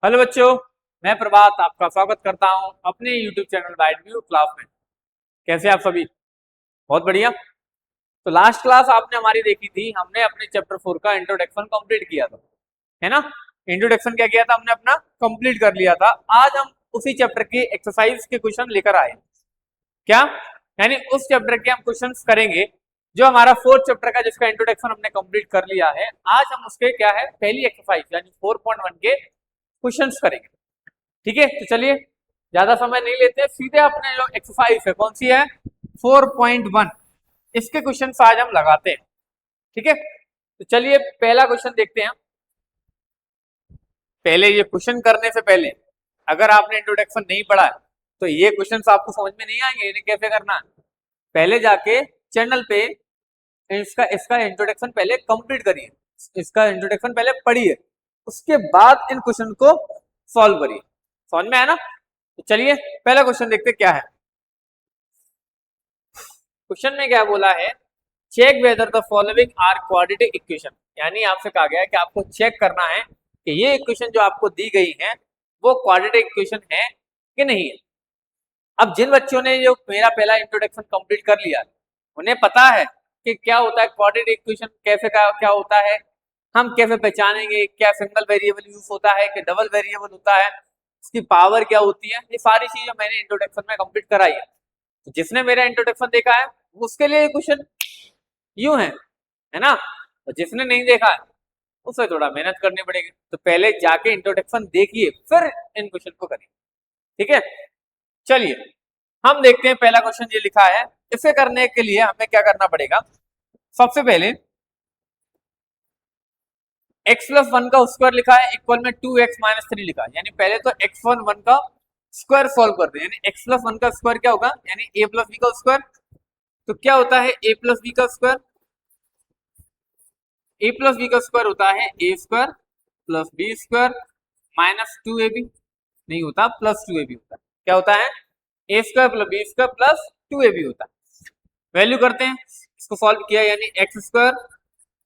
Hello बच्चों, मैं प्रभात आपका स्वागत करता हूं अपने YouTube channel byte view class में। कैसे आप सभी? बहुत बढ़िया। तो लास्ट क्लास आपने हमारी देखी थी, हमने अपने चैप्टर 4 का इंट्रोडक्शन कंप्लीट किया था, है ना। इंट्रोडक्शन क्या किया था हमने अपना, कंप्लीट कर लिया था। आज हम उसी चैप्टर के एक्सरसाइज के क्वेश्चन लेकर आए। क्या? यानी उस चैप्टर के हम क्वेश्चन करेंगे जो हमारा 4th चैप्टर का, जिसका इंट्रोडक्शन हमने कंप्लीट कर लिया है। आज हम उसके क्या है, पहली एक्सरसाइज यानी 4.1 के क्वेश्चन करेंगे। ठीक है, तो चलिए ज्यादा समय नहीं लेते, सीधे अपने जो एक्सरसाइज है कौन सी है, 4.1, इसके क्वेश्चन आज हम लगाते हैं। ठीक है, तो चलिए पहला क्वेश्चन देखते हैं। पहले ये क्वेश्चन करने से पहले अगर आपने इंट्रोडक्शन नहीं पढ़ा है तो ये क्वेश्चन आपको समझ में नहीं आएंगे, इन्हें कैसे करना है। पहले जाके चैनल पे इसका इसका इंट्रोडक्शन पहले कंप्लीट करिए, इसका इंट्रोडक्शन पहले पढ़िए, उसके बाद इन क्वेश्चन को सॉल्व करिए। समझ में आया ना? तो चलिए पहला क्वेश्चन देखते क्या है। क्वेश्चन में क्या बोला है, check whether the following are quadratic equation. यानी आपसे कहा गया है कि आपको चेक करना है कि ये इक्वेशन जो आपको दी गई है वो क्वाड्रेटिक इक्वेशन है कि नहीं है। अब जिन बच्चों ने जो मेरा पहला इंट्रोडक्शन कंप्लीट कर लिया, उन्हें पता है कि क्या होता है क्वाड्रेटिक इक्वेशन, कैसे क्या होता है, हम कैसे पहचानेंगे, क्या सिंगल वेरिएबल यूज होता है कि डबल वेरिएबल होता है, इसकी पावर क्या होती है, ये सारी चीजें मैंने इंट्रोडक्शन में कंप्लीट कराई है। तो जिसने मेरा इंट्रोडक्शन देखा है उसके लिए क्वेश्चन यूं है ना। और जिसने नहीं देखा है उसे थोड़ा मेहनत करनी पड़ेगी, तो पहले जाके इंट्रोडक्शन देखिए फिर इन क्वेश्चन को करिए। ठीक है, चलिए हम देखते हैं पहला क्वेश्चन ये लिखा है। इसे करने के लिए हमें क्या करना पड़ेगा, सबसे पहले x प्लस 1 का स्क्वायर लिखा है इक्वल में 2x माइनस 3 लिखा है, यानी पहले तो x1 का स्क्वायर सॉल्व करते हैं। यानी x प्लस 1 का स्क्वायर क्या होगा, यानी a प्लस बी का स्क्वायर। तो क्या होता है a प्लस बी का स्क्वायर, a प्लस बी का स्क्वायर होता है a square plus b square minus 2ab, नहीं होता प्लस 2ab होता है। क्या होता है, a square plus b square plus 2ab होता है। वैल्यू करते हैं, इसको सॉल्व किया, यानी एक्स स्क्वायर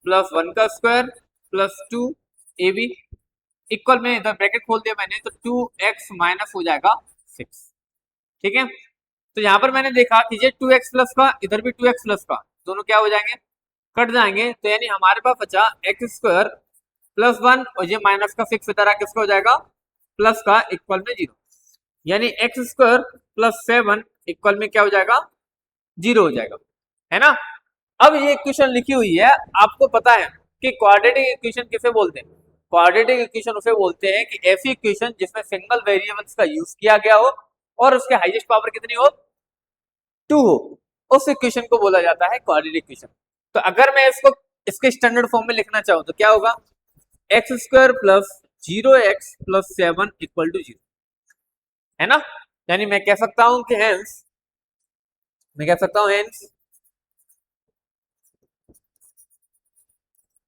प्लस 1 का स्क्वायर प्लस 2ab इक्वल में इधर ब्रैकेट खोल दिया मैंने, तो 2x माइनस हो जाएगा 6। ठीक है, तो यहाँ पर मैंने देखा कि ये 2x प्लस का, इधर भी 2x प्लस का, दोनों क्या हो जाएंगे, कट जाएंगे। तो यानी हमारे पास बचा एक्स स्क्वायर प्लस 1 और ये माइनस का 6 इधर किसका हो जाएगा, प्लस का इक्वल में 0। यानी एक्स स्क्वायर प्लस 7 इक्वल में क्या हो जाएगा, 0 हो जाएगा, है ना। अब ये इक्वेशन लिखी हुई है, आपको पता है कि क्वाड्रेटिक इक्वेशन किसे बोलते हैं। क्वाड्रेटिक इक्वेशन उसे बोलते हैं कि ऐसी इक्वेशन जिसमें सिंगल वेरिएबल्स का यूज किया गया हो और उसके हाईएस्ट पावर कितनी हो, 2 हो, उस इक्वेशन को बोला जाता है क्वाड्रेटिक इक्वेशन। तो अगर मैं इसको इसके स्टैंडर्ड फॉर्म में लिखना चाहूं तो क्या होगा, x square plus 0x plus 7 equal to 0, है ना। यानी मैं कह सकता हूं कि हेंस, मैं कह सकता हूं hence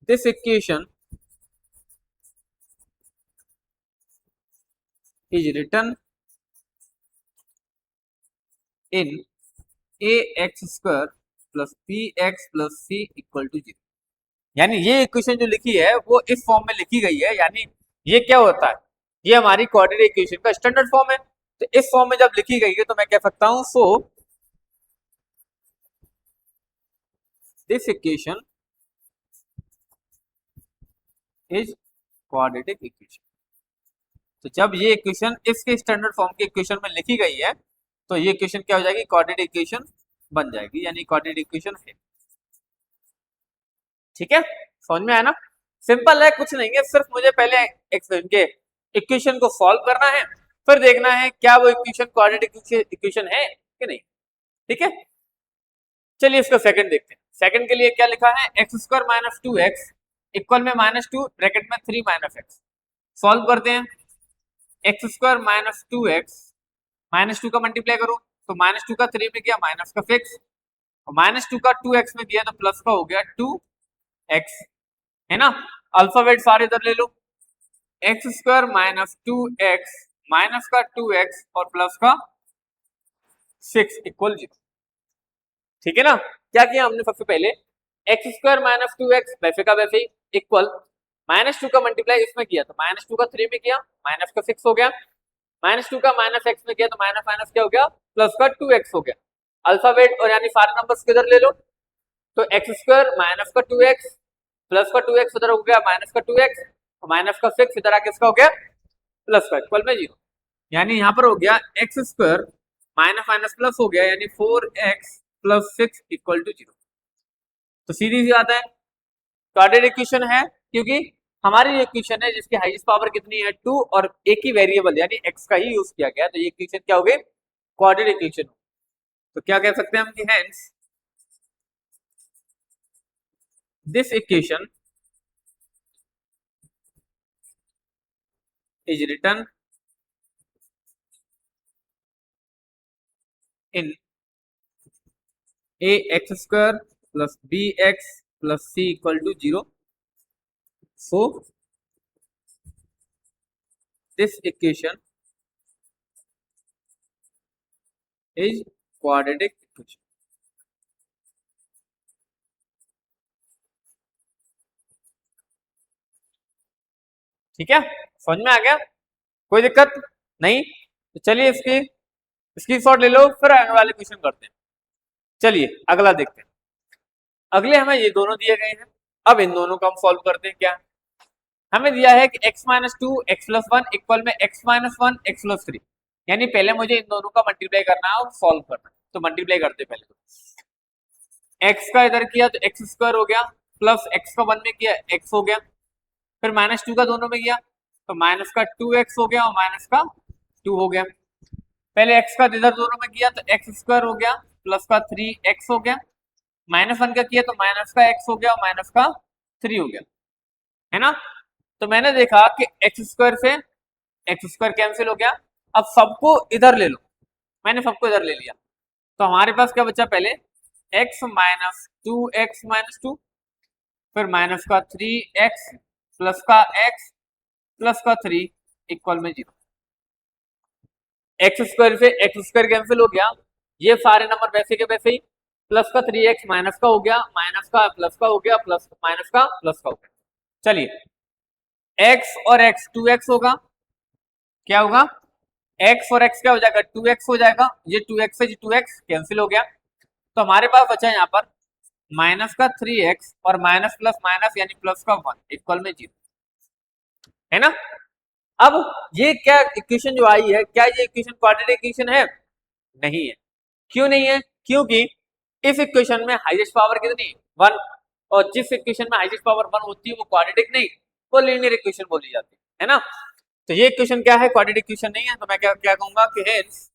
this equation is written in ax square plus bx plus c equal to 0। यानी ये इक्वेशन जो लिखी है वो इस फॉर्म में लिखी गई है। यानी ये क्या होता है, ये हमारी क्वाड्रेटिक इक्वेशन का स्टैंडर्ड फॉर्म है। तो इस फॉर्म में जब लिखी गई है तो मैं कह सकता हूं so this equation is quadratic equation. तो जब ये इक्वेशन इसके स्टैंडर्ड फॉर्म के इक्वेशन में लिखी गई है तो ये इक्वेशन क्या हो जाएगी, क्वाड्रेटिक इक्वेशन बन जाएगी, यानी क्वाड्रेटिक इक्वेशन है। ठीक है, समझ में आया ना। सिंपल है, कुछ नहीं है, सिर्फ मुझे पहले इनके इक्वेशन को सॉल्व करना है, फिर देखना है क्या वो इक्वेशन क्वाड्रेटिक इक्वेशन है कि नहीं। ठीक है, चलिए इसका सेकंड देखते हैं। सेकंड के लिए क्या लिखा है, x square minus 2x equal में माइनस 2 ब्रैकेट में 3 माइनस एक्स। सॉल्व करते हैं, x square minus 2x minus 2 का मल्टीप्लाई करो तो माइनस 2 का 3 में किया माइनस का 6, और माइनस 2 का 2x में किया तो प्लस का हो गया 2x, है ना। अल्फाबेट सारे इधर ले लो, x square minus 2x minus का 2x और प्लस का 6 इक्वल 0। ठीक है ना। क्या किया हमने, सबसे पहले एक्स स्क्वायर माइनस 2x वैसे का वैसे ही इक्वल -2 का मल्टीप्लाई इसमें किया तो -2 का 3 में किया, माइनस का 6 हो गया, -2 का माइनस x में किया तो माइनस माइनस क्या हो गया, प्लस का 2x हो गया। अल्फाबेट और यानी सारे नंबर्स किधर ले लो, तो x² माइनस का 2x प्लस का 2x उधर हो गया माइनस का 2x, माइनस का 6 इधर आके इसका हो गया प्लस का, इक्वल में 0। यानी यहाँ पर हो गया x² माइनस माइनस प्लस हो गया, यानी 4x प्लस 6 इक्वल टू 0। तो सीधी सी बात है, क्वाड्रेटिक इक्वेशन है, क्योंकि हमारी ये इक्वेशन है जिसकी हाईएस्ट पावर कितनी है 2 और एक ही वेरिएबल यानी x का ही यूज किया गया, तो ये इक्वेशन क्या हो गई, क्वाड्रेटिक इक्वेशन। तो क्या कह सकते हैं हम कि hence this equation is written in ax² plus bx plus c equal to 0. So this equation is quadratic equation. ठीक है, समझ में आ गया, कोई दिक्कत नहीं। तो चलिए इसकी स्क्रीनशॉट ले लो, फिर आगे वाले क्वेश्चन करते हैं। चलिए अगला देखते हैं। अगले हमें ये दोनों दिए गए हैं, अब इन दोनों को हम सॉल्व करते हैं। क्या हमें दिया है कि x minus 2 x plus 1 equal में x माइनस 1 एक्स प्लस 3, यानी पहले मुझे इन दोनों का मल्टीप्लाई करना है और सॉल्व करना है। तो मल्टीप्लाई करते पहले, तो x का इधर किया तो x² हो गया, प्लस x का 1 में किया x हो गया, फिर -2 का दोनों में किया तो माइनस का 2x हो गया और माइनस का 2 हो गया। पहले x का इधर दोनों में किया तो x² हो गया, प्लस का 3x हो गया, -1 का किया तो माइनस का x हो गया और माइनस का 3 हो गया, है ना। तो मैंने देखा कि x² से x² कैंसिल हो गया, अब सबको इधर ले लो, मैंने सबको इधर ले लिया, तो हमारे पास क्या बचा, पहले x माइनस 2x माइनस 2, फिर माइनस का 3x प्लस का x प्लस का 3 इक्वल में 0। x² से x² कैंसिल हो गया, ये सारे नंबर वैसे के वैसे ही, प्लस का 3x माइनस का हो गया, माइनस का प्लस का हो गया, प्लस माइनस का प्लस का हो गया। चलिए x और x 2x होगा, क्या होगा, x और x क्या हो जाएगा, 2x हो जाएगा, ये 2x से 2x कैंसिल हो गया, तो हमारे पास बचा यहाँ पर माइनस का 3x और माइनस प्लस माइनस यानी प्लस का 1 इक्वल में 0, है ना। अब ये क्या इक्वेशन जो आई है, क्या ये इक्वेशन क्वाड्रेटिक इक्वेशन है, नहीं है। क्यों नहीं है, क्योंकि इस इक्वेशन में हाईएस्ट पावर कितनी 1, और जिस इक्वेशन में हाईएस्ट पावर 1 होती है वो क्वाड्रेटिक नहीं, वो लीनियर इक्वेशन बोली जाती है ना। तो ये इक्वेशन क्या है, क्वाड्रेटिक इक्वेशन नहीं है, तो मैं क्या क्या कहूंगा कि hence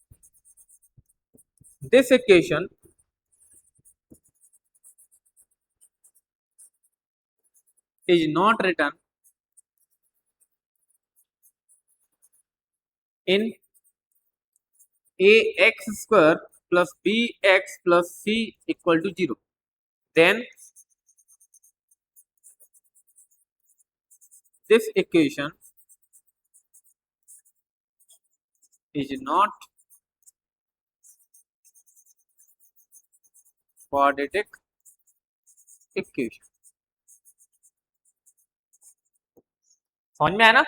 this equation is not written in ax² plus bx plus c equal to 0, then this equation is not quadratic equation. समझ में आया ना,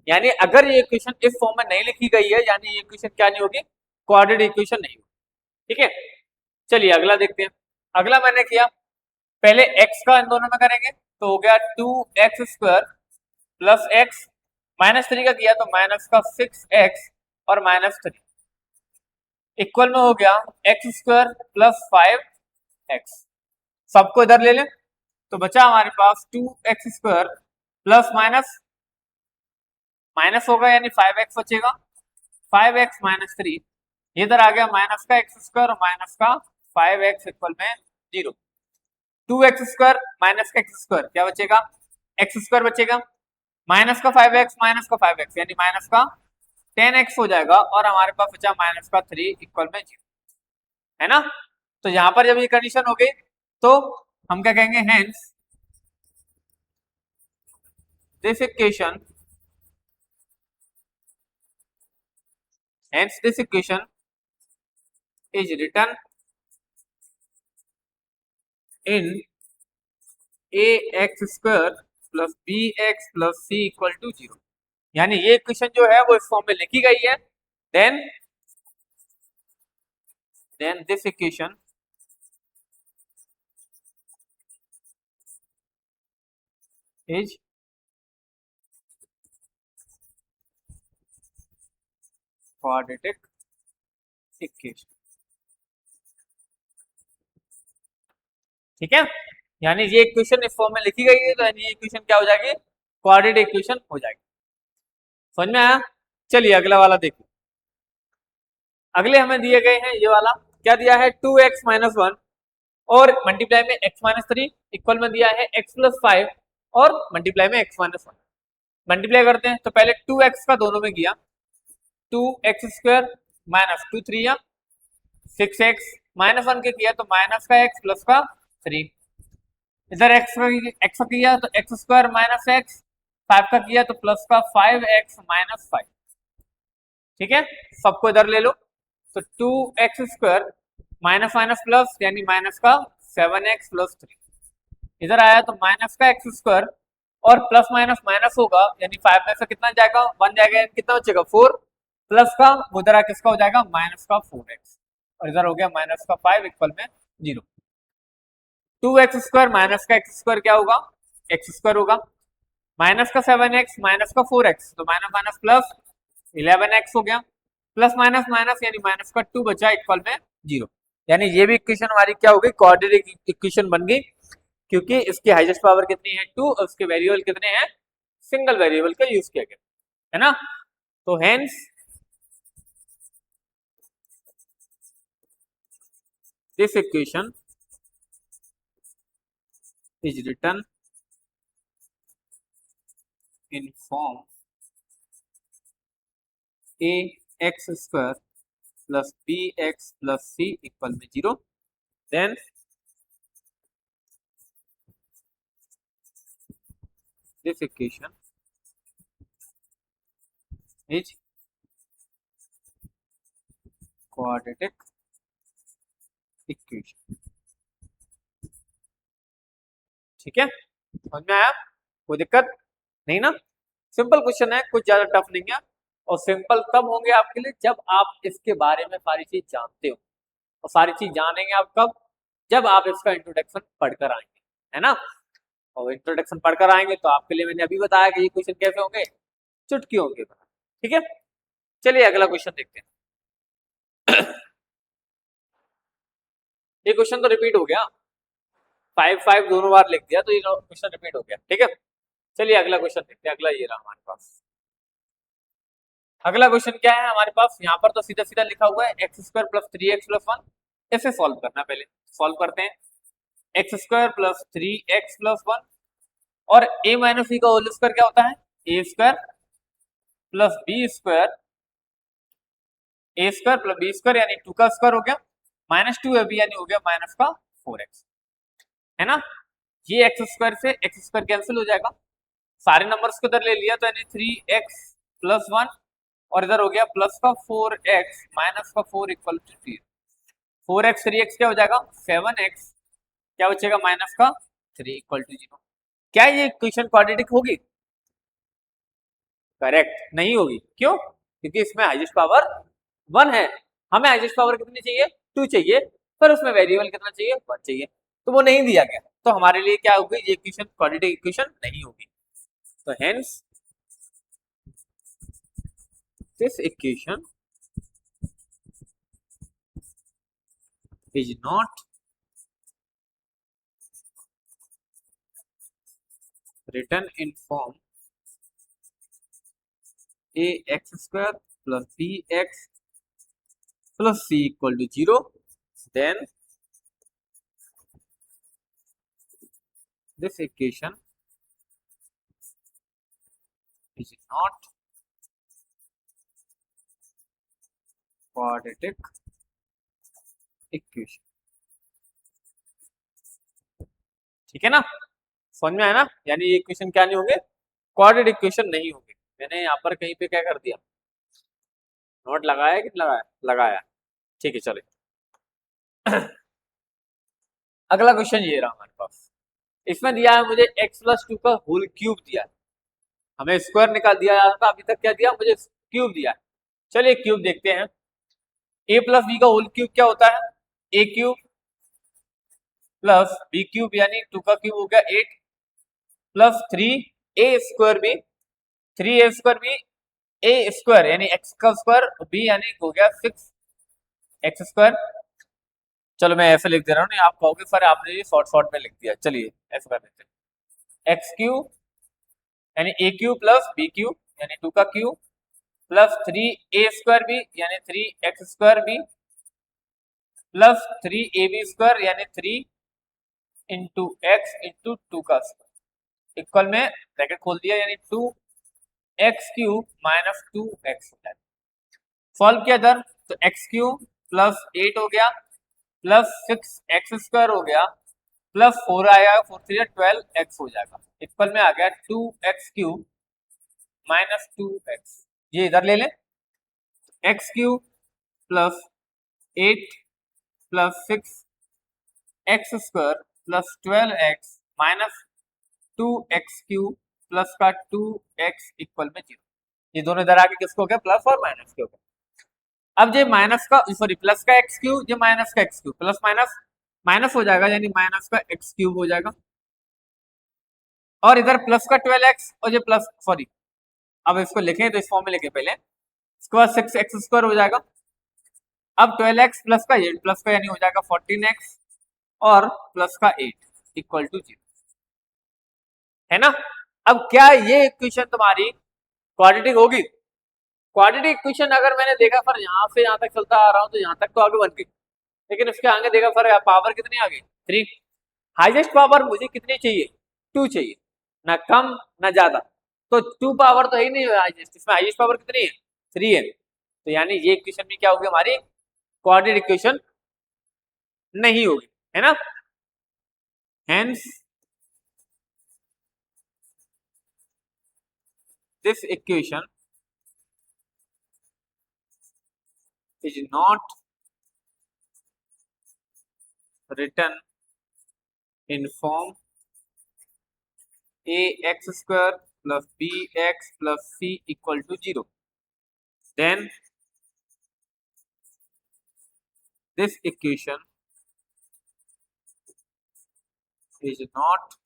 यानी अगर ये इक्वेशन इस फॉर्म में नहीं लिखी गई है, यानी ये इक्वेशन क्या नहीं होगी, क्वाड्रेटिक इक्वेशन नहीं होगी। ठीक है, चलिए अगला देखते हैं। अगला मैंने किया, पहले x का इन दोनों में करेंगे तो हो गया 2x² प्लस x, -3 का किया तो माइनस का 6x और -3 इक्वल में हो गया x² प्लस 5x। सबको इधर ले लें तो बचा हमारे पास 2x² प्लस माइनस माइनस होगा यानी 5x बचेगा, 5x माइनस 3 इधर आ गया माइनस का x² और माइनस का 5x इक्वल में 0। 2x² माइनस का x² क्या बचेगा, x² बचेगा, माइनस का 5x माइनस का 5x यानी माइनस का 10x हो जाएगा, और हमारे पास बचा माइनस का 3 इक्वल में 0, है ना। तो यहाँ पर जब ये कंडीशन हो गई तो हम क्या कहेंगे, hence this equation is written in ax² plus b x plus c equal to 0। यानी ये इक्वेशन जो है वो इस फॉर्म में लिखी गई है। Then this equation is quadratic equation. ठीक है, यानी ये इक्वेशन इस फॉर्म में लिखी गई है, तो यानी ये इक्वेशन क्या हो जाएगी, क्वाड्रेटिक इक्वेशन हो जाएगी। समझ में आया? चलिए अगला वाला देखो। अगले हमें दिए गए हैं ये वाला, क्या दिया है 2x माइनस 1 और मल्टीप्लाई में x माइनस 3 इक्वल में दिया है x प्लस 5 और मल्टीप्लाई में x माइनस 1। मल्टीप्लाई करते हैं तो पहले 2x का दोनों में किया, 2x स्क्वायर माइनस 2 3 या 6x माइनस 1 के किया तो माइनस का x प्लस का 3। इधर x का किया तो x स्क्वायर माइनस x, 5 का किया तो प्लस का 5x माइनस 5। ठीक है, सबको इधर ले लो तो 2x square minus minus plus यानी माइनस का 7x प्लस 3। इधर आया तो माइनस का x स्क्वायर और प्लस माइनस माइनस होगा यानी 5 में से कितना जाएगा 1 जाएगा, कितना बचेगा 4 प्लस का उधर किसका हो जाएगा माइनस का 4x और इधर हो गया माइनस का 5 इक्वल में 0। 2x स्क्वायर माइनस का x स्क्वायर क्या होगा x स्क्वायर होगा, माइनस का 7x माइनस का 4x तो माइनस माइनस प्लस 11x हो गया, प्लस माइनस माइनस यानी माइनस का 2 बचा इक्वल में 0। यानी ये भी इक्वेशन हमारी क्या हो गई, क्वाड्रेटिक इक्वेशन बन गई, क्योंकि इसकी हाईएस्ट पावर कितनी है 2 और उसके वेरिएबल कितने हैं, सिंगल वेरिएबल का यूज किया गया है ना। तो hence this equation is written in form a x square plus b x plus c equal में 0। Then this equation is quadratic equation। ठीक है, समझ में आया? कोई दिक्कत नहीं ना? सिंपल क्वेश्चन है, कुछ ज्यादा टफ नहीं है और सिंपल तब होंगे आपके लिए जब आप इसके बारे में सारी चीज जानते हो। और सारी चीज जानेंगे आप कब, जब आप इसका इंट्रोडक्शन पढ़कर आएंगे, है ना। और इंट्रोडक्शन पढ़कर आएंगे तो आपके लिए मैंने अभी बताया कि ये क्वेश्चन कैसे होंगे, चुटकी होंगे। ठीक है, चलिए अगला क्वेश्चन देखते हैं। ये क्वेश्चन तो रिपीट हो गया, 5 दोनों बार लिख दिया तो ये क्वेश्चन रिपीट हो गया। ठीक है, चलिए अगला क्वेश्चन देखते हैं। अगला ये रहा हमारे पास। अगला क्वेश्चन क्या है हमारे पास, यहाँ पर तो सीधा सीधा लिखा हुआ है x square plus 3x plus 1। इसे सॉल्व करना, पहले सॉल्व करते हैं। X square plus 3x plus 1 और a माइनस सी का होल स्क्वायर क्या होता है ए स्क्वायर प्लस बी स्क्वायर, ए स्क्वायर प्लस बी स्क्वायर यानी 2 का स्क्वायर हो गया माइनस 2ab यानी हो गया माइनस का 4x, है ना। ये एक्स स्क्वायर से एक्स स्क्वायर कैंसिल हो जाएगा, सारे नंबर्स को इधर ले लिया तो यानी 3x प्लस 1 और इधर हो गया प्लस का 4x माइनस का 4 इक्वल टू 3। 4x 3x क्या हो जाएगा 7x, क्या बचेगा माइनस का 3 इक्वल टू 0। क्या ये इक्वेशन क्वाड्रेटिक होगी? करेक्ट नहीं होगी, क्यों? क्योंकि इसमें हाईएस्ट पावर 1 है, हमें हाईएस्ट पावर कितनी चाहिए 2 चाहिए, पर उसमें वेरिएबल कितना चाहिए 1 चाहिए, तो वो नहीं दिया गया, तो हमारे लिए क्या होगी ये इक्वेशन क्वाड्रेटिक इक्वेशन नहीं होगी। तो hence this equation is not written in form ax square plus bx plus c equal to 0, then this equation is not quadratic equation। ठीक है ना, समझ में आया ना? यानी ये इक्वेशन क्या नहीं होंगे, क्वाड्रेटिक इक्वेशन नहीं होंगे। मैंने यहाँ पर कहीं पे क्या कर दिया, नोट लगाया कि लगाया, लगाया। ठीक है, चले अगला क्वेश्चन ये रहा हमारे पास। इसमें दिया है मुझे x प्लस 2 का होल क्यूब दिया है, हमें स्क्वायर निकाल दिया जा रहा था, अभी तक क्या दिया मुझे क्यूब दिया है। चलिए क्यूब देखते हैं। a प्लस बी का होल क्यूब क्या होता है, a cube plus b cube यानी 2 का क्यूब हो गया 8 plus 3 a square b, 3a square b, a square यानी x का स्क्वायर, b यानी हो गया 6x स्क्वायर। चलो मैं ऐसे लिख दे रहा हूँ, नहीं आप कहोगे सर आपने ये शॉर्ट शॉर्ट में लिख दिया, चलिए ऐसे कर देते हैं। एक्स क्यूब यानी ए क्यूब प्लस बी क्यूब यानी 2 का cube plus 3a square B यानी 3x square B plus 3ab square यानी 3 इंटू एक्स इंटू 2 का स्क्वायर इक्वल में ब्रैकेट खोल दिया यानी 2x cube minus 2x। Solve किया इधर तो x क्यूब प्लस 8 हो गया प्लस 6x स्क्वायर हो गया प्लस 4 आएगा, 4 3 12x हो जाएगा, इक्वल में आ गया 2x क्यूब माइनस 2x। ये इधर ले लें, x cube plus 8 plus 6x square plus 12x minus 2x cube plus का 2x इक्वल में 0। ये दोनों इधर आके किसको हो गया, प्लस और माइनस के हो गया। अब ये माइनस का सॉरी प्लस का एक्स क्यूब, ये माइनस का x cube, plus minus minus हो जाएगा यानी माइनस का एक्स क्यूब हो जाएगा, और इधर प्लस का 12x और ये प्लस सॉरी अब इसको लिखें तो इस फॉर्म में लिखे पहले, इसके बाद 6x स्क्वायर हो जाएगा, अब 12x प्लस का 8 प्लस का यानी हो जाएगा 14x और प्लस का 8 इक्वल टू 0 है ना। अब क्या ये इक्वेशन तुम्हारी क्वाड्रेटिक होगी? क्वाड्रेटिक इक्वेशन अगर मैंने देखा सर यहाँ से यहाँ तक चलता आ रहा हूँ तो यहाँ तक तो आगे बन गई, लेकिन इसके आगे देखा सर पावर कितनी आ गई 3, हाईएस्ट पावर मुझे कितनी चाहिए 2 चाहिए, ना कम ना ज्यादा, तो 2 पावर तो है ही नहीं हाईएस्ट, इसमें हाईएस्ट पावर कितनी है 3 है, तो यानी ये इक्वेशन भी क्या होगी हमारी क्वाड्रेटिक इक्वेशन नहीं होगी, है ना। Hence this equation is not written in form ax square plus bx plus c equal to 0, then this equation is not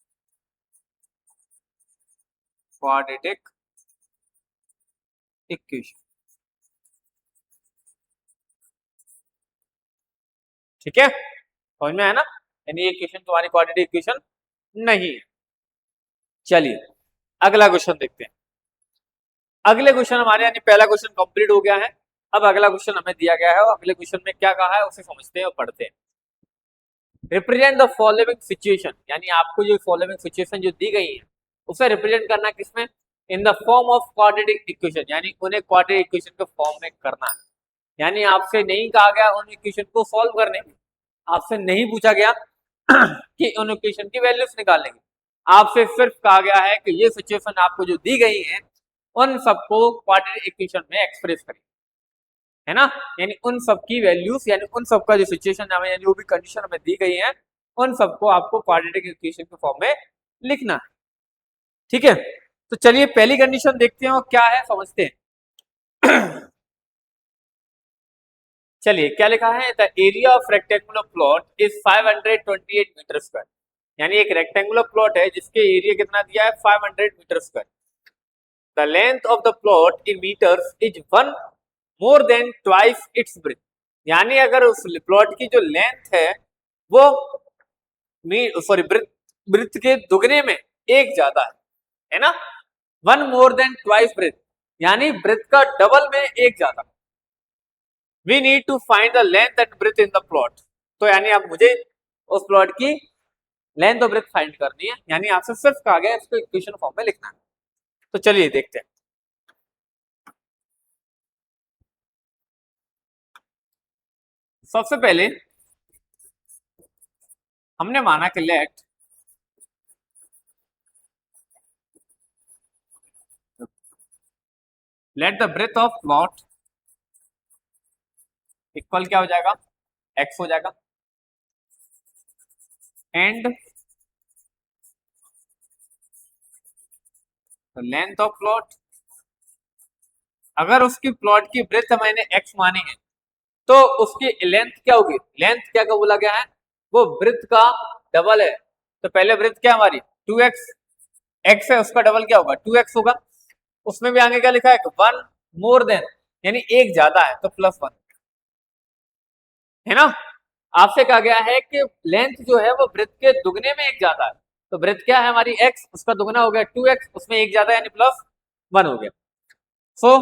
quadratic equation। ठीक है, समझ में आया ना, यानी ये इक्वेशन तुम्हारी क्वाड्रेटिक इक्वेशन नहीं है। चलिए अगला क्वेश्चन देखते हैं। अगले क्वेश्चन हमारे यानी पहला क्वेश्चन कंप्लीट हो गया है, अब अगला क्वेश्चन हमें दिया गया है और अगले क्वेश्चन में क्या कहा है उसे समझते हैं और पढ़ते हैं। रिप्रेजेंट द फॉलोइंग सिचुएशन, यानी आपको जो फॉलोइंग सिचुएशन जो दी गई है उसे रिप्रेजेंट करना किसमें, in the form of quadratic equation, यानी उन्हें क्वाड्रेटिक इक्वेशन के फॉर्म में करना है। यानी आपसे नहीं कहा गया उन इक्वेशन को सॉल्व करने, आपसे नहीं पूछा गया कि उन इक्वेशन की वैल्यूज निकालने की, आपसे सिर्फ कहा गया है कि ये सिचुएशन आपको जो दी गई है उन सबको क्वाड्रेटिक इक्वेशन में एक्सप्रेस करें, है ना। यानी उन सब की वैल्यूज यानी उन सब का जो सिचुएशन हमें यानी जो भी कंडीशन हमें दी गई है उन सबको आपको क्वाड्रेटिक इक्वेशन के फॉर्म में लिखना है, ठीक है। तो चलिए पहली कंडीशन देखते हैं और क्या है समझते हैं। चलिए क्या लिखा है, the area of rectangular plot is 528 metre square, यानी एक रेक्टेंगुलर प्लॉट है जिसके एरिया कितना दिया है 500 metre square. The length of the plot in metres is 1 more than twice its breadth, यानी अगर उस प्लॉट की जो लेंथ है वो सॉरी ब्रेथ के दुगने में एक ज्यादा है ना, 1 मोर देन ट्वाइस ब्रेथ यानी ब्रेथ का डबल में एक ज्यादा। We need to find the length and breadth in the plot, तो यानी अब मुझे उस प्लॉट की लेंथ और ब्रेथ फाइंड करनी है, यानी आपसे सिर्फ कहा गया इसको इक्वेशन फॉर्म में लिखना है। तो चलिए देखते हैं। सबसे पहले हमने माना कि let the breadth of plot equal क्या हो जाएगा, x हो जाएगा, and the breadth of plot equal क्या हो जाएगा, y हो जाएगा, एंड तो लेंथ ऑफ प्लॉट, अगर उसकी प्लॉट की ब्रेथ मैंने x मानी है तो उसकी लेंथ क्या होगी, लेंथ क्या का बोला गया है, वो ब्रेथ का डबल है। तो पहले ब्रेथ क्या हमारी 2x, x है उसका डबल क्या होगा 2x होगा। उसमें भी आगे क्या लिखा है 1 मोर देन, यानी एक ज्यादा है तो +1 है ना। आपसे कहा गया है कि लेंथ जो है वो ब्रेथ के दुगने में एक ज्यादा है, तो ब्रेथ क्या है हमारी x, उसका दुगना हो गया 2x, उसमें एक ज्यादा यानी +1 हो गया। सो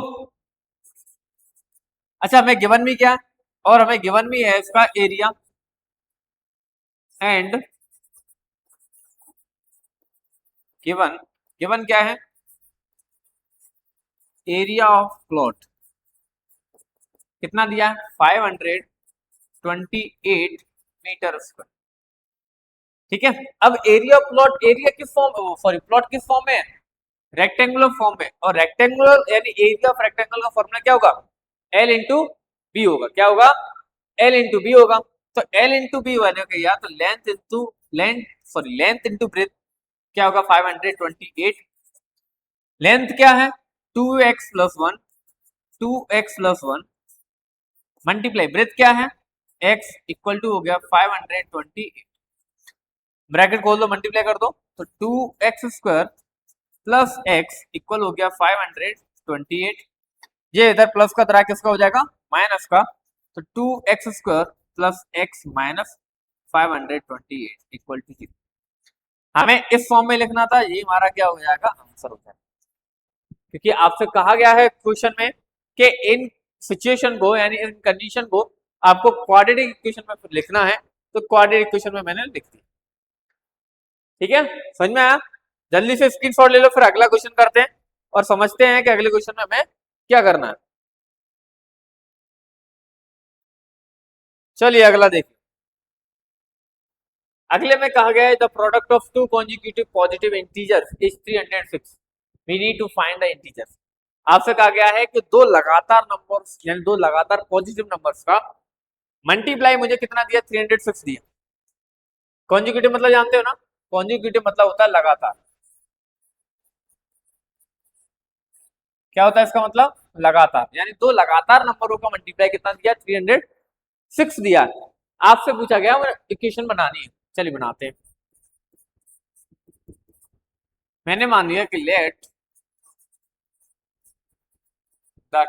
अच्छा हमें गिवन भी क्या है, और हमें गिवन भी है इसका एरिया एंड गिवन, गिवन क्या है एरिया ऑफ प्लॉट, कितना दिया है 528 मीटर स्क्वायर। ठीक है, अब एरिया ऑफ प्लॉट, एरिया किस फॉर्म, सॉरी प्लॉट किस फॉर्म में है, रेक्टेंगुलर फॉर्म में, और रेक्टेंगुलर यानी एरिया ऑफ रेक्टेंगल का फॉर्मूला क्या होगा L इंटू बी होगा, क्या होगा L इंटू बी होगा। तो L इंटू बी होने का या तो length into length, sorry length into breadth क्या होगा 528, लेंथ क्या है 2x plus 1, 2x plus 1 multiply breath क्या है x इक्वल टू हो गया 528, ब्रैकेट खोल दो मल्टीप्लाई कर दो तो 2x² प्लस x इक्वल हो गया 528, ये इधर प्लस का तरह किसका हो जाएगा माइनस का, तो 2x² plus x minus 528 equal to 0। हमें इस फॉर्म में लिखना था, ये हमारा क्या हो जाएगा आंसर हो जाएगा, क्योंकि आपसे कहा गया है क्वेश्चन में कि इन सिचुएशन को यानी इन कंडीशन को आपको क्वाड्रेटिक इक्वेशन में लिखना है, तो क्वाड्रेटिक इक्वेशन में मैंने लिख दिया। ठीक है, समझ में आया, जल्दी से स्क्रीनशॉट ले लो, फिर अगला क्वेश्चन करते हैं और समझते हैं कि अगले क्वेश्चन में हमें क्या करना है। चलिए अगला देखिए, अगले में कहा गया है the product of two consecutive positive integers is 306, we need to find the integers. आपसे कहा गया है कि दो लगातार नंबर्स यानी दो लगातार पॉजिटिव नंबर्स का मल्टीप्लाई मुझे कितना दिया 306 दिया। कॉन्जिक्यूटिव मतलब जानते हो ना, कॉन्जिक्यूटिव मतलब होता है लगातार, क्या होता है इसका मतलब लगातार, यानी दो लगातार नंबरों का मल्टीप्लाई कितना दिया 306 दिया। आपसे पूछा गया इक्वेशन बनानी है, चलिए बनाते हैं। मैंने मान लिया कि let the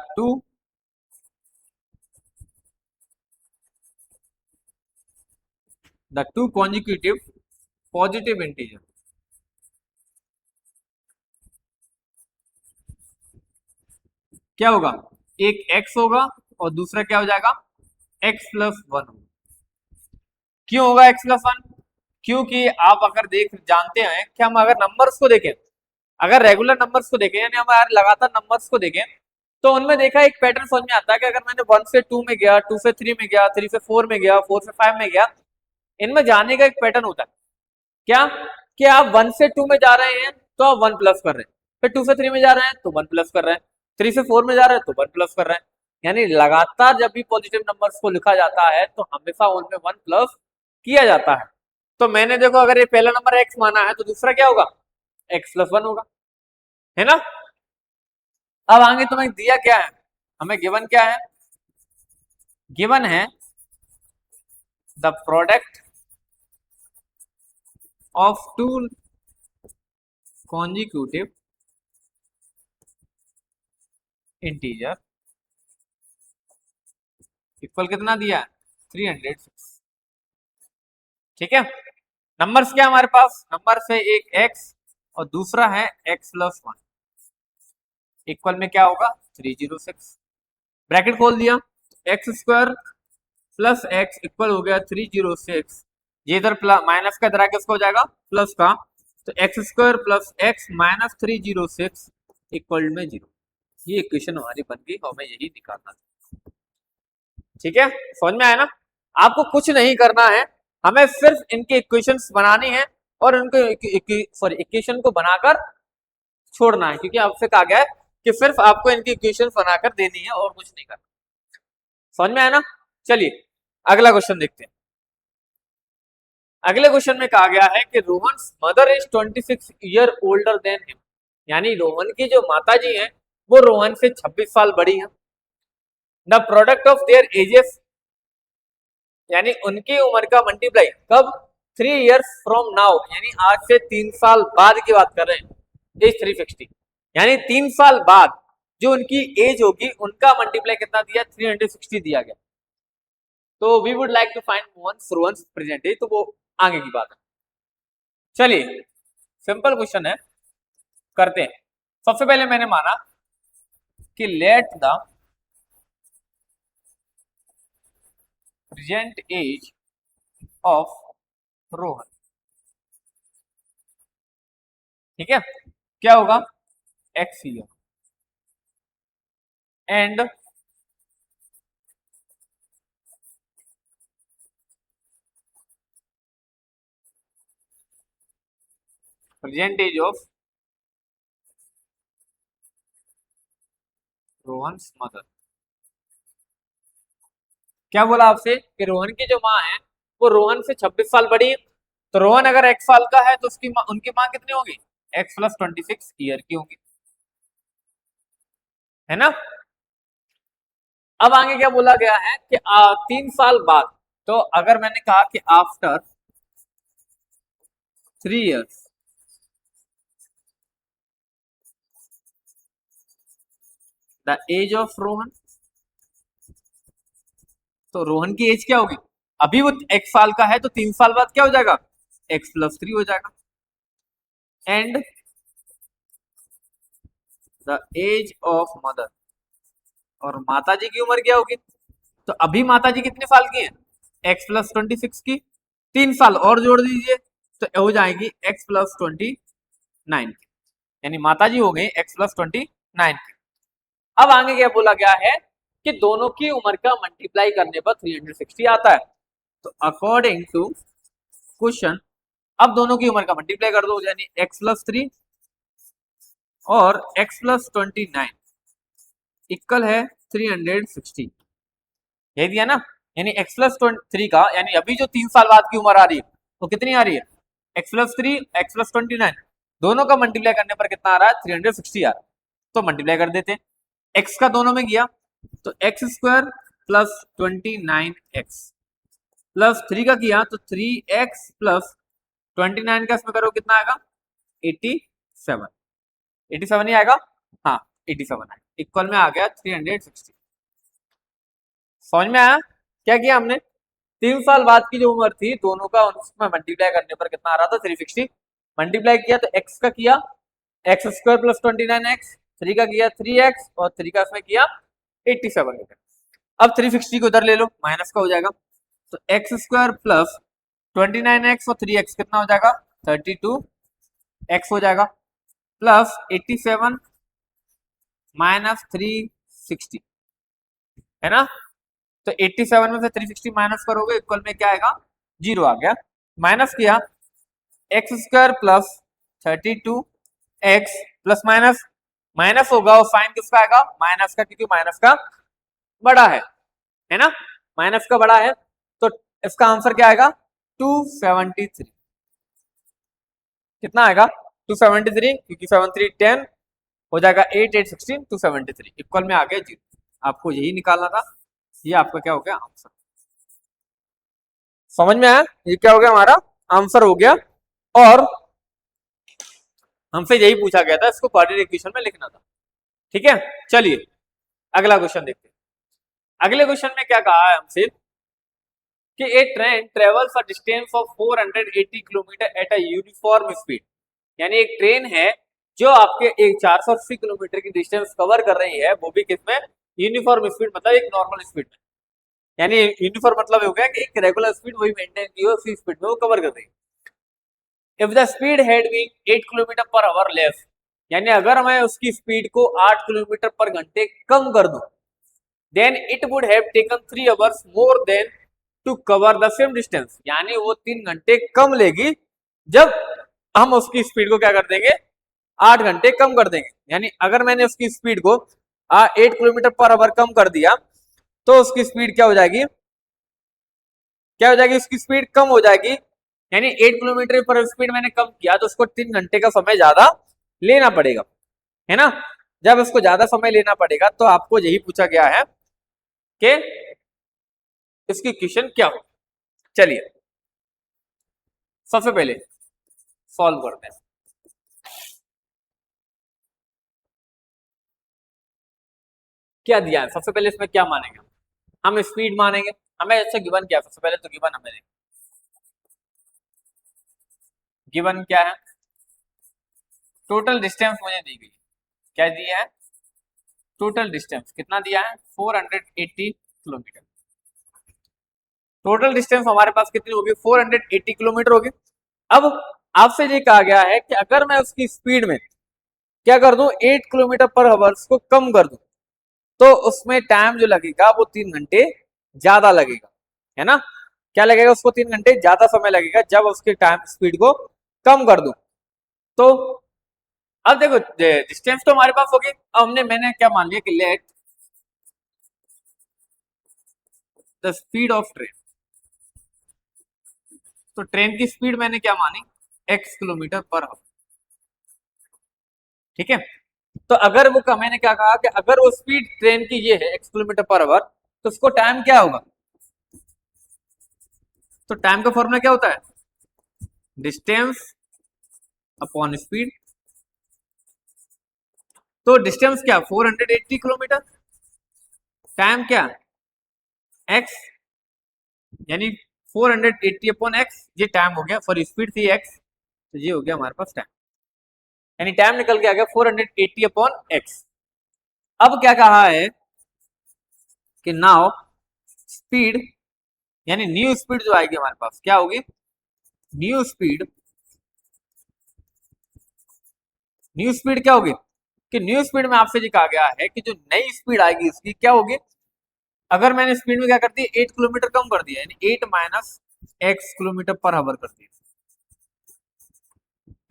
two consecutive positive integer, क्या होगा एक x होगा और दूसरा क्या हो जाएगा x प्लस 1 होगा। क्यों होगा x प्लस 1, क्योंकि आप अगर देख जानते हैं कि हम अगर नंबर्स को देखें, अगर रेगुलर नंबर्स को देखें यानी हम लगातार नंबर्स को देखें तो उनमें देखा एक पैटर्न समझ में आता है कि अगर मैंने 1 से 2 में गया, 2 से 3 में गया, 3 से 4 में गया, 4 से 5 में गया, इनमें जाने का एक पैटर्न होता है क्या कि आप 1 से 2 में जा रहे हैं तो आप 1 प्लस कर रहे हैं, फिर 2 से 3 में जा रहे हैं तो 1 प्लस कर रहे हैं, 3 से 4 में जा रहे हैं तो 1 प्लस कर रहे हैं। यानी लगातार जब भी पॉजिटिव नंबर्स को लिखा जाता है तो हमेशा उनमें 1 प्लस किया जाता है। तो मैंने देखो अगर ये पहला नंबर x माना है तो दूसरा क्या होगा x प्लस 1 होगा, है ना। अब आगे तुम्हें दिया क्या है, हमें गिवन क्या है, गिवन है the product of two consecutive integer equal कितना दिया 306। ठीक है, नंबर्स क्या हमारे पास, नंबर से एक x और दूसरा है x प्लस 1 इक्वल में क्या होगा 306, ब्रैकेट खोल दिया x² प्लस x इक्वल हो गया 306, ये इधर माइनस का इधर किसका हो जाएगा प्लस का, तो x² plus x minus 306 equal में 0। ये इक्वेशन हमारी बन गई, हमें यही निकालना था। ठीक है, समझ में आया ना, आपको कुछ नहीं करना है, हमें सिर्फ इनके इक्वेशंस बनानी है और उनके सॉरी इक्वेशन को बनाकर छोड़ना है, क्योंकि आपसे कहा गया है कि सिर्फ आपको इनकी इक्वेशन बनाकर देनी है और कुछ नहीं करना। समझ में आया ना, चलिए अगला क्वेश्चन देखते हैं। अगले क्वेश्चन में कहा गया है कि Rohan mother is 26 year older than him, यानी रोहन की जो माता जी हैं वो रोहन से 26 साल बड़ी हैं। The product of their edges, यानी उनकी उम्र का मल्टीप्लाई कब, 3 years फ्रॉम नाउ, यानी आज से 3 साल बाद की बात कर रहे हैं, एज 360, यानी 3 साल बाद जो उनकी एज होगी उनका मल्टीप्लाई कितना दिया, 360 दिया गया। तो we would like to find Rohan present age, तो वो आगे की बात है। चलिए सिंपल क्वेश्चन है, करते हैं। सबसे पहले मैंने माना कि let the present age of Rohan, ठीक है, क्या होगा, x year, and present age of Rohan mother. क्या बोला आपसे कि रोहन की जो माँ है वो रोहन से 26 साल बड़ी है, तो रोहन अगर x साल का है तो उसकी माँ, उनकी माँ कितनी होगी, x + 26 ईयर की होगी, है ना। अब आगे क्या बोला गया है कि 3 साल बाद, तो अगर मैंने कहा कि after 3 years the age of Rohan, तो रोहन की एज क्या होगी, अभी वो x साल का है तो 3 साल बाद क्या हो जाएगा, x + 3 हो जाएगा, and the age of mother, और माता जी की उम्र क्या होगी, तो अभी माता जी कितने साल की है, x + 26 की, 3 साल और जोड़ दीजिए तो हो जाएगी x + 29 की, यानी माता जी हो गई x + 29 की। अब आगे क्या बोला गया है कि दोनों की उम्र का मल्टीप्लाई करने पर 360 आता है, तो अकॉर्डिंग टू क्वेश्चन अब दोनों की उम्र का मल्टीप्लाई कर दो, यानी x + 3 और x + 29 इक्वल है 360, यही दिया ना, यानी x + 3 का, यानी अभी जो 3 साल बाद की उम्र आ रही है वो कितनी आ रही है, x + 3 x + 29, दोनों का मल्टीप्लाई करने पर कितना आ रहा है, 360 आ रहा है, तो मल्टीप्लाई कर देते हैं। x का दोनों में गया तो x² + 29x प्लस 3 का किया तो 3x + 29 का इसमें करो कितना आएगा, 87, 87 ही आएगा, हाँ 87 आएगा, इक्वल में आ गया 360। समझ में आया क्या किया हमने, 3 साल बाद की जो उम्र थी दोनों का उसमें मल्टीप्लाई करने पर कितना आ रहा था, 360, मल्टीप्लाई किया तो x का किया x² + 29x, 3 का किया 3x और 3 का इसमें किया 87। अब 360 को उधर ले लो, माइनस का हो जाएगा, तो x² + 29x और 3x कितना हो जाएगा, 32x हो जाएगा, प्लस 87 माइनस 360, है ना। तो 87 में से 360 माइनस करोगे इक्वल में क्या आएगा, 0 आ गया, माइनस किया x² + 32x plus minus, minus होगा और साइन किसका आएगा, माइनस का, क्योंकि माइनस का बड़ा है ना, माइनस का बड़ा है, तो इसका आंसर क्या आएगा, 273, कितना आएगा, 273, क्योंकि 7 3 10 हो जाएगा 8 8 16 273 इक्वल में आ गया 0। आपको यही निकालना था, ये आपका क्या हो गया, आंसर। समझ में आया, ये क्या हो गया, हमारा आंसर हो गया, और हमसे यही पूछा गया था, इसको क्वाड्रेटिक इक्वेशन में लिखना था, ठीक है। चलिए अगला क्वेश्चन देखते हैं। अगले क्वेश्चन में क्या कहा है हमसे कि a train travels a distance of 480 kilometre at a uniform speed, यानी एक ट्रेन है जो आपके एक 480 किलोमीटर की डिस्टेंस कवर कर रही है, वो भी किसमें, यूनिफॉर्म स्पीड, मतलब एक नॉर्मल स्पीड में, यानी यूनिफॉर्म मतलब हो गया कि एक रेगुलर स्पीड वही मेंटेन की हो, उसी स्पीड में वो कवर कर रही है। If the speed had been 8 kilometre per hour less, यानी अगर मैं उसकी स्पीड को 8 किलोमीटर पर घंटे कम कर दूं, then it would have taken 3 hours more than to cover the same distance, यानी वो 3 घंटे कम लेगी जब हम उसकी स्पीड को क्या कर देंगे, 8 घंटे कम कर देंगे। यानी अगर मैंने उसकी स्पीड को 8 किलोमीटर पर आवर कम कर दिया तो उसकी स्पीड क्या हो जाएगी, क्या हो जाएगी, उसकी स्पीड कम हो जाएगी, यानी 8 किलोमीटर पर स्पीड मैंने कम किया तो उसको 3 घंटे का समय ज्यादा लेना पड़ेगा। है ना। जब इसको ज्यादा समय लेना पड़ेगा तो आपको यही पूछा गया है कि इसकी इक्वेशन क्या हो। चलिए सबसे पहले सॉल्व करते हैं। क्या दिया है सबसे पहले, इसमें क्या मानेंगे हम स्पीड मानेंगे। हमें ऐसे गिवन क्या है, सबसे पहले तो गिवन हमें गिवन क्या है, टोटल डिस्टेंस मुझे दी गई। क्या दिया है, टोटल डिस्टेंस कितना दिया है 480 किलोमीटर। टोटल डिस्टेंस हमारे पास कितनी होगी 480 किलोमीटर होगी। अब आपसे ये कहा गया है कि अगर मैं उसकी स्पीड में क्या कर दूं 8 किलोमीटर पर आवर को कम कर दूं तो उसमें टाइम जो लगेगा वो 3 घंटे ज्यादा लगेगा, है ना। क्या लगेगा उसको 3 घंटे ज्यादा समय लगेगा जब उसके टाइम स्पीड को कम कर दूं। तो अब देखो डिस्टेंस तो हमारे पास होगी। अब मैंने क्या मान लिया कि let the speed of train, तो ट्रेन की स्पीड मैंने क्या मानी x किलोमीटर पर आवर, ठीक है। तो अगर वो मैंने क्या कहा कि अगर वो स्पीड ट्रेन की ये है x किलोमीटर पर आवर तो उसको टाइम क्या होगा, तो टाइम का फॉर्मूला क्या होता है डिस्टेंस अपॉन स्पीड। तो डिस्टेंस क्या 480 किलोमीटर, टाइम क्या x, यानी 480 अपॉन x, ये टाइम हो गया, सॉरी स्पीड थी x तो ये हो गया हमारे पास टाइम, यानी टाइम निकल के आ गया 480 अपॉन x। अब क्या कहा है कि नाउ स्पीड, यानी न्यू स्पीड जो आएगी हमारे पास क्या होगी, न्यू स्पीड, न्यू स्पीड क्या होगी कि न्यू स्पीड में आपसे ये कहा गया है कि जो नई स्पीड आएगी उसकी क्या होगी। अगर मैंने स्पीड में क्या कर दी 8 किलोमीटर कम कर दिया, यानी 8 minus x kilometre per our कर दिया,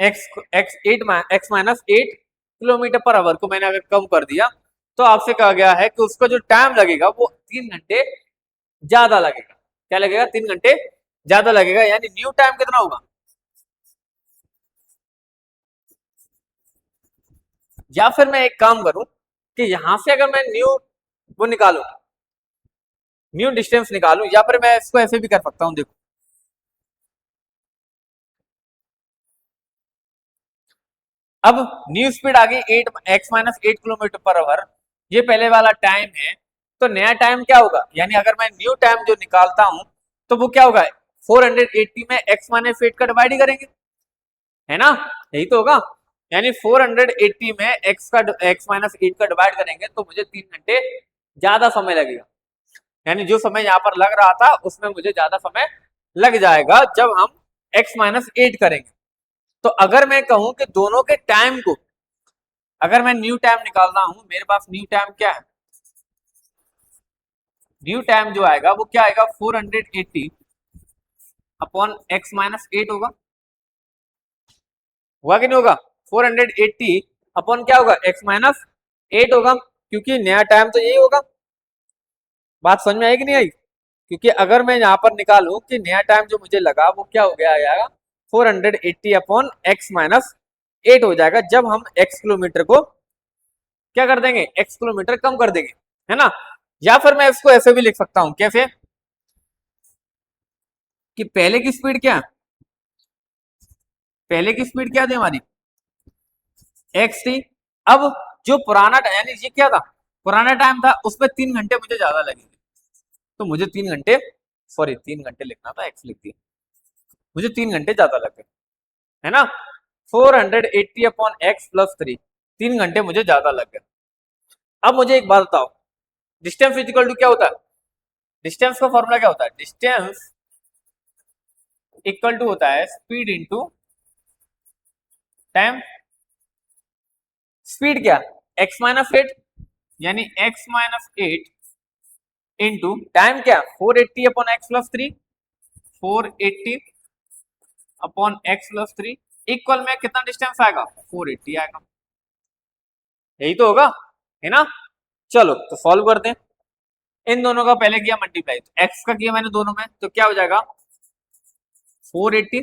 x minus 8 kilometre per our को मैंने अगर कम कर दिया तो आपसे कहा गया है कि उसका जो टाइम लगेगा वो 3 घंटे ज्यादा लगेगा। क्या लगेगा 3 घंटे ज्यादा लगेगा, यानी न्यू टाइम कितना होगा, या फिर मैं एक काम करूं कि यहां से अगर मैं न्यू वो निकालू, न्यू डिस्टेंस निकालू, या फिर मैं इसको ऐसे भी कर सकता हूं। देखो अब न्यू स्पीड आ गई 8 x minus 8 kilometre per our, ये पहले वाला टाइम है। तो नया टाइम क्या होगा, यानी अगर मैं न्यू टाइम जो निकालता हूं तो वो क्या होगा 480 में x माइनस 8 का डिवाइड करेंगे, है ना, यही तो होगा। यानी 480 में x माइनस 8 का डिवाइड करेंगे तो मुझे 3 घंटे ज्यादा समय लगेगा, यानी जो समय यहाँ पर लग रहा था उसमें मुझे ज्यादा समय लग जाएगा जब हम x माइनस 8 करेंगे। तो अगर मैं कहूं कि दोनों के टाइम को, अगर मैं न्यू टाइम निकाल रहा हूं, मेरे पास न्यू टाइम क्या है, न्यू टाइम जो आएगा वो क्या आएगा 480 अपॉन x माइनस 8 होगा कि नहीं होगा, 480 अपॉन क्या होगा x माइनस 8 होगा, क्योंकि नया टाइम तो यही होगा। बात समझ में आई कि नहीं आई, क्योंकि अगर मैं यहाँ पर निकालूं कि नया टाइम जो मुझे लगा वो क्या हो गया आएगा 480 अपॉन x माइनस 8 हो जाएगा जब हम x किलोमीटर को क्या कर देंगे x किलोमीटर कम कर देंगे, है ना। या फिर मैं इसको ऐसे भी लिख सकता हूं, कैसे कि पहले की स्पीड क्या, पहले की स्पीड क्या थी हमारी x थी। अब जो पुराना यानी ये क्या था पुराना टाइम था उसमें 3 घंटे मुझे ज्यादा लगेंगे, तो मुझे 3 घंटे, सॉरी 3 घंटे लिखना था x लिख दिया, मुझे 3 घंटे ज्यादा लगे, है ना। 480 अपॉन x प्लस 3, 3 घंटे मुझे ज्यादा लग गए। अब मुझे एक बात बताओ, डिस्टेंस इक्वल टू क्या होता है, डिस्टेंस का फॉर्मूला क्या होता है, डिस्टेंस इक्वल टू होता है स्पीड इंटू टाइम। स्पीड क्या x माइनस 8, यानी x माइनस 8 इंटू टाइम क्या 480 upon x plus 3, 480 upon x plus 3 equal में कितना डिस्टेंस आएगा 480 आएगा, यही तो होगा, है ना। चलो तो सॉल्व करते हैं। इन दोनों का पहले किया मल्टीप्लाई, तो x का किया मैंने दोनों में, तो क्या हो जाएगा 480,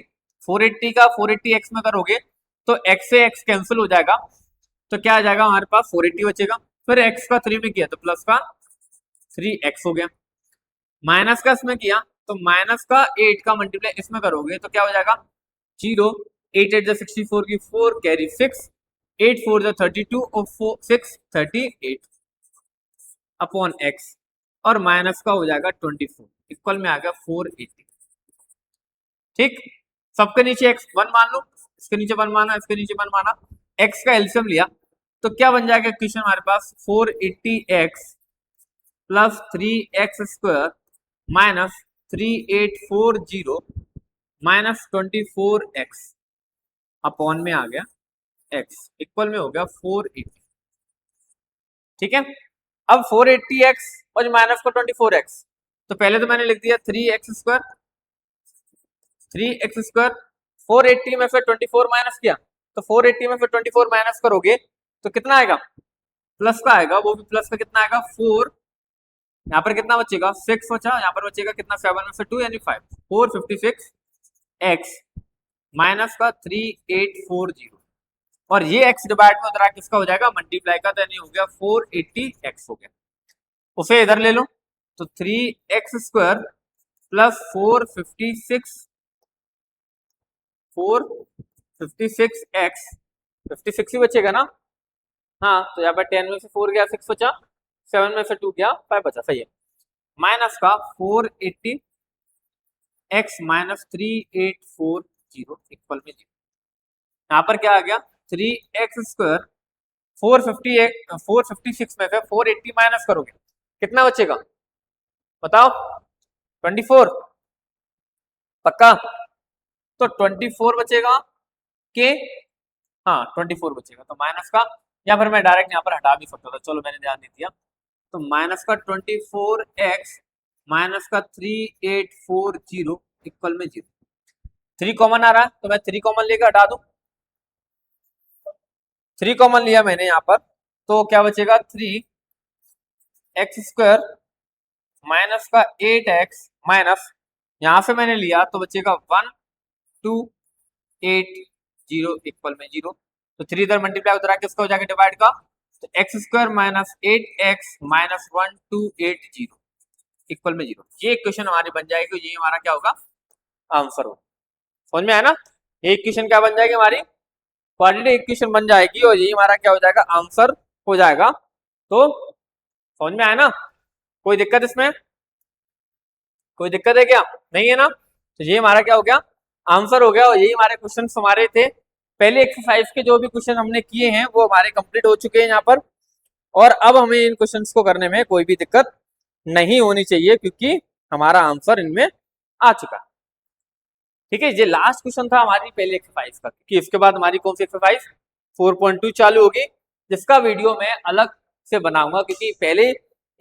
480 का 480 x में करोगे तो x से x कैंसिल हो जाएगा, तो क्या आ जाएगा हमारे पास 480 बचेगा। फिर x का 3 में किया तो प्लस का 3x हो गया। माइनस का इसमें किया तो माइनस का 8 का मल्टीप्लाई इसमें करोगे तो क्या हो जाएगा 0। 8 8 64 की 4 कैरी 6, 8 4 32 और 6 38 अपॉन x और माइनस का हो जाएगा 24 इक्वल में आ गया 480। ठीक, सबके नीचे x 1 मान लो, इसके नीचे 1 माना, इसके नीचे 1 माना, x का एलसीएम लिया तो क्या बन जाएगा इक्वेशन हमारे पास 480x plus 3x square minus 3840 minus 24x upon में आ गया x इक्वल में हो गया 480। ठीक है, अब 480x और माइनस का 24x, तो पहले तो मैंने लिख दिया 3x स्क्वायर 480 में फिर 24 माइनस किया तो 480 में फिर 24 माइनस करोगे तो कितना आएगा प्लस का आएगा, वो भी प्लस का कितना आएगा 4, यहाँ पर कितना बचेगा 6 बचा, यहाँ पर बचेगा कितना 7 में से 2 यानी 5, 456x माइनस का 3840 और ये x डिवाइड में उधर किसका हो जाएगा मल्टीप्लाई का, तो यानी हो गया 480x हो गया। उसे इधर ले लो तो 3x स्क्वायर प्लस 456x 56 ही बचेगा ना, हाँ तो यहाँ पर 10 में से 4 गया 6 बचा, 7 में से 2 गया 5 बचा, सही है। माइनस का 480x माइनस 3840 इक्वल में 0। यहाँ पर क्या आ गया 3x स्क्वायर 456 में से 480 माइनस करोगे कितना बचेगा बताओ 24 पक्का, तो 24 बचेगा के, हाँ 24 बचेगा तो माइनस का, या फिर मैं डायरेक्ट यहाँ पर हटा भी सकता था, चलो मैंने ध्यान नहीं दिया, तो माइनस का 24x माइनस का 3840 इक्वल में 0। 3 कॉमन आ रहा है तो मैं 3 कॉमन लेकर हटा दूं, 3 कॉमन लिया मैंने यहाँ पर तो क्या बचेगा 3x स्क्वायर माइनस का 8x माइनस यहाँ से मैंने लिया तो बचेगा 1280 इक्वल में 0। तो 3 इधर मल्टीप्लाई उधर किसका हो जाएगा डिवाइड का, तो x square minus 8x minus 1280 equal में 0। ये इक्वेशन हमारी बन जाएगी, ये हमारा क्या होगा आंसर होगा। समझ में आया ना, ये इक्वेशन क्या बन जाएगी हमारी क्वाड्रेटिक इक्वेशन बन जाएगी और ये हमारा क्या हो जाएगा आंसर हो जाएगा। तो समझ में आया ना, कोई दिक्कत इसमें, कोई दिक्कत है क्या, नहीं है ना, तो ये हमारा क्या हो गया आंसर हो गया। और यही हमारे क्वेश्चन हमारे थे, पहले एक्सरसाइज के जो भी क्वेश्चन हमने किए हैं वो हमारे कंप्लीट हो चुके हैं यहाँ पर, और अब हमें इन क्वेश्चंस को करने में कोई भी दिक्कत नहीं होनी चाहिए क्योंकि हमारा आंसर इनमें आ चुका है। ठीक है, ये लास्ट क्वेश्चन था हमारी पहले एक्सरसाइज का, क्योंकि इसके बाद हमारी कौन सी एक्सरसाइज 4.2 चालू होगी, जिसका वीडियो मैं अलग से बनाऊंगा, क्योंकि पहले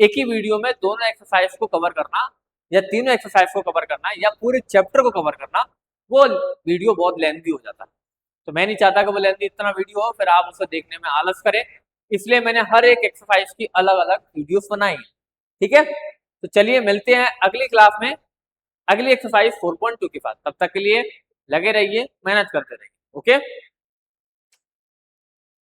एक ही वीडियो में दोनों एक्सरसाइज को कवर करना या तीनों एक्सरसाइज को कवर करना या पूरे चैप्टर को कवर करना, वो वीडियो बहुत लेंथी हो जाता है। तो मैं नहीं चाहता कि वो लेंथी इतना वीडियो हो फिर आप उसे देखने में आलस करें, इसलिए मैंने हर एक एक्सरसाइज की अलग अलग वीडियोस बनाई। ठीक है, तो चलिए मिलते हैं अगली क्लास में अगली एक्सरसाइज 4.2 के बाद, तब तक के लिए लगे रहिए, मेहनत करते रहिए। ओके।